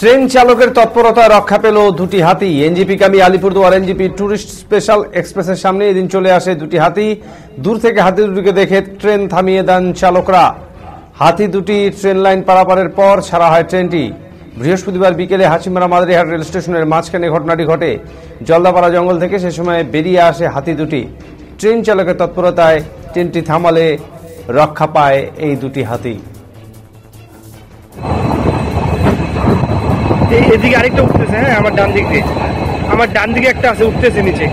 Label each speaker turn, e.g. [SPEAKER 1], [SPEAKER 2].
[SPEAKER 1] Train চালকের তৎপরতায় রক্ষা পেল দুটি হাতি। এনজিপিগামী আলিপুরদুয়ার এনজিপি টুরিস্ট স্পেশাল এক্সপ্রেসের সামনে এদিন চলে আসে দুটি হাতি। দূর থেকে হাতি দুটিকে দেখে ট্রেন থামিয়ে দেন চালকরা। হাতি দুটি ট্রেন লাইন পারাপারের পর ছাড়া হয় ট্রেনটি। বৃহস্পতিবার বিকেলে হাসিমারা মাদারিহাট রেল স্টেশনের মাঝখানে ঘটনাটি ঘটে। জলদাপাড়া জঙ্গল থেকে সে সময় বেরিয়ে আসে হাতি দুটি। ট্রেন চালকের তৎপরতায় ট্রেনটি থামালে রক্ষা পায় এই দুটি হাতি।
[SPEAKER 2] এদিকে আরেকটা উঠতেছে, হ্যাঁ আমার ডান দিকে একটা আছে, উঠতেছে নিচে।